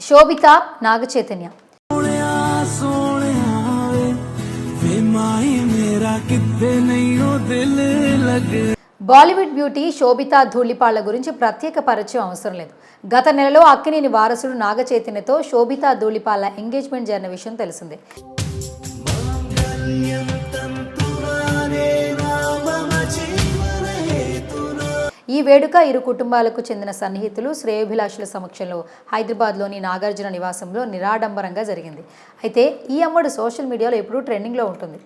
శోభిత, Naga Chaitanya. Bollywood beauty శోభిత ధూళిపాళ్ల గురించి ప్రత్యేక పరిచయం అవసరం లేదు. గత నెలలో అక్కినేని వారసుడు నాగచైతన్యతో శోభిత ధూళిపాళ్ల ఎంగేజ్మెంట్ జరిగిన విషయం తెలిసిందే. ఈ వేడుక ఇరు కుటుంబాలకు చెందిన సన్నిహితులు, శ్రేయోభిలాషుల సమక్షంలో హైదరాబాద్లోని నాగార్జున నివాసంలో నిరాడంబరంగా జరిగింది. అయితే ఈ అమ్మడు సోషల్ మీడియాలో ఎప్పుడూ ట్రెండింగ్లో ఉంటుంది.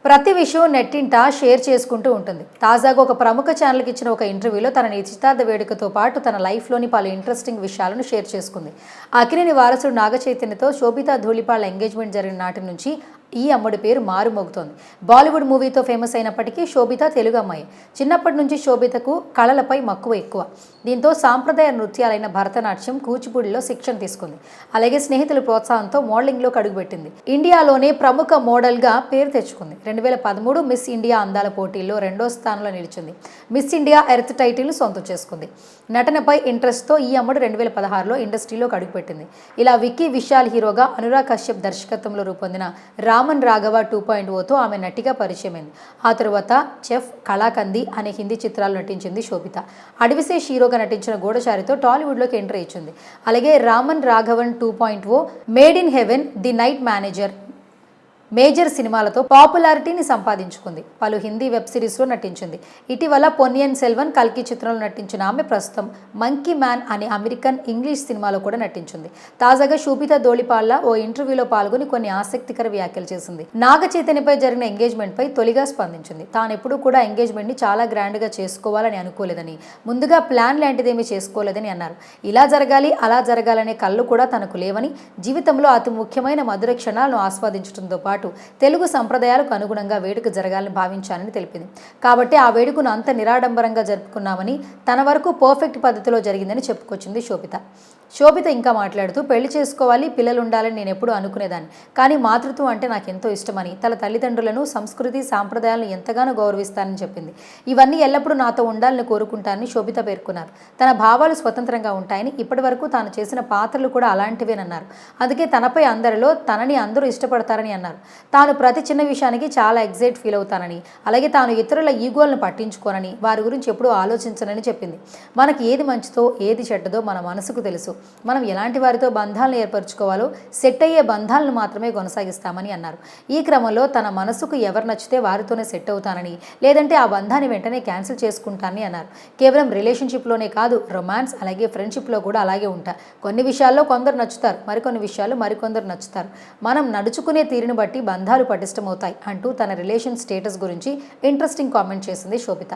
ప్రతి విషయం నెట్టింట షేర్ చేసుకుంటూ ఉంటుంది. తాజాగా ఒక ప్రముఖ ఛానల్కి ఇచ్చిన ఒక ఇంటర్వ్యూలో తన నిశ్చితార్థ వేడుకతో పాటు తన లైఫ్లోని పలు ఇంట్రెస్టింగ్ విషయాలను షేర్ చేసుకుంది. అక్కినేని వారసుడు నాగచైతన్యతో శోభిత ధూళిపాళ్ల ఎంగేజ్మెంట్ జరిగిన నాటి నుంచి ఈ అమ్మడి పేరు మారుమోగుతోంది. బాలీవుడ్ మూవీతో ఫేమస్ అయినప్పటికీ శోభిత తెలుగు అమ్మాయి. చిన్నప్పటి నుంచి శోభితకు కళలపై మక్కువ ఎక్కువ. దీంతో సాంప్రదాయ నృత్యాలైన భరతనాట్యం, కూచిపూడిలో శిక్షణ తీసుకుంది. అలాగే స్నేహితుల ప్రోత్సాహంతో మోడలింగ్లోకి అడుగుపెట్టింది. ఇండియాలోనే ప్రముఖ మోడల్గా పేరు తెచ్చుకుంది. 2013 మిస్ ఇండియా అందాల పోటీల్లో 2వ స్థానంలో నిలిచింది. మిస్ ఇండియా ఎర్త్ టైటిల్ను సొంతం చేసుకుంది. నటనపై ఇంట్రెస్ట్తో ఈ అమ్మడు 2016లో ఇండస్ట్రీలోకి అడుగుపెట్టింది. ఇలా విక్కీ విశాల్ హీరోగా, అనురాగ్ కశ్యప్ దర్శకత్వంలో రూపొందిన రామన్ రాఘవ 2.0తో ఆమె నటిగా పరిచయమైంది. ఆ తరువాత చెఫ్, కళాకంది అనే హిందీ చిత్రాలు నటించింది శోభిత. అడవిశేష్ హీరోగా నటించిన గూఢచారితో టాలీవుడ్లోకి ఎంట్రీ ఇచ్చింది. అలాగే Raman Raghavan 2.0, made in heaven, the night manager, major సినిమాలతో పాపులారిటీని సంపాదించుకుంది. పలు హిందీ వెబ్ సిరీస్లో నటించింది. ఇటీవల పొన్నియిన్ సెల్వన్, కల్కి చిత్రంలో నటించిన ఆమె ప్రస్తుతం మంకీ మ్యాన్ అనే అమెరికన్ ఇంగ్లీష్ సినిమాలో కూడా నటించింది. తాజాగా శోభిత ధూళిపాళ్ల ఓ ఇంటర్వ్యూలో పాల్గొని కొన్ని ఆసక్తికర వ్యాఖ్యలు చేసింది. నాగచైతన్యపై జరిగిన ఎంగేజ్మెంట్పై తొలిగా స్పందించింది. తానెప్పుడూ కూడా ఎంగేజ్మెంట్ని చాలా గ్రాండ్గా చేసుకోవాలని అనుకోలేదని, ముందుగా ప్లాన్ లాంటిదేమీ చేసుకోలేదని అన్నారు. ఇలా జరగాలి, అలా జరగాలనే కళ్ళు కూడా తనకు లేవని, జీవితంలో అతి ముఖ్యమైన మధుర క్షణాలను ఆస్వాదించడంతో పాటు తెలుగు సంప్రదాయాలకు అనుగుణంగా వేడుక జరగాలని భావించానని తెలిపింది. కాబట్టి ఆ వేడుకను అంత నిరాడంబరంగా జరుపుకున్నామని, తన వరకు పర్ఫెక్ట్ పద్ధతిలో జరిగిందని చెప్పుకొచ్చింది శోభిత. శోభిత ఇంకా మాట్లాడుతూ, పెళ్లి చేసుకోవాలి, పిల్లలు ఉండాలని నేను ఎప్పుడూ అనుకునేదాన్ని. కానీ మాతృత్వం అంటే నాకు ఎంతో ఇష్టమని, తన తల్లిదండ్రులను, సంస్కృతి, సాంప్రదాయాలను ఎంతగానో గౌరవిస్తానని చెప్పింది. ఇవన్నీ ఎల్లప్పుడూ నాతో ఉండాలని కోరుకుంటానని శోభిత పేర్కొన్నారు. తన భావాలు స్వతంత్రంగా ఉంటాయని, ఇప్పటి వరకు తాను చేసిన పాత్రలు కూడా అలాంటివేనన్నారు. అందుకే తనపై అందరిలో తనని అందరూ ఇష్టపడతారని అన్నారు. తాను ప్రతి చిన్న విషయానికి చాలా ఎగ్జైట్ ఫీల్ అవుతానని, అలాగే తాను ఇతరుల ఈగోలను పట్టించుకోనని, వారి గురించి ఎప్పుడూ ఆలోచించనని చెప్పింది. మనకి ఏది మంచిదో, ఏది చెడ్డదో మన మనసుకు తెలుసు. మనం ఎలాంటి వారితో బంధాలను ఏర్పరచుకోవాలో, సెట్ అయ్యే బంధాలను మాత్రమే కొనసాగిస్తామని అన్నారు. ఈ క్రమంలో తన మనసుకు ఎవరు నచ్చితే వారితోనే సెట్ అవుతానని, లేదంటే ఆ బంధాన్ని వెంటనే క్యాన్సిల్ చేసుకుంటానని అన్నారు. కేవలం రిలేషన్షిప్లోనే కాదు, రొమాన్స్ అలాగే ఫ్రెండ్షిప్లో కూడా అలాగే ఉంటా. కొన్ని విషయాల్లో కొందరు నచ్చుతారు, మరికొన్ని విషయాలు మరికొందరు నచ్చుతారు. మనం నడుచుకునే తీరుని బట్టి బంధాలు పటిష్టమవుతాయి అంటూ తన రిలేషన్ స్టేటస్ గురించి ఇంట్రెస్టింగ్ కామెంట్ చేసింది శోభిత.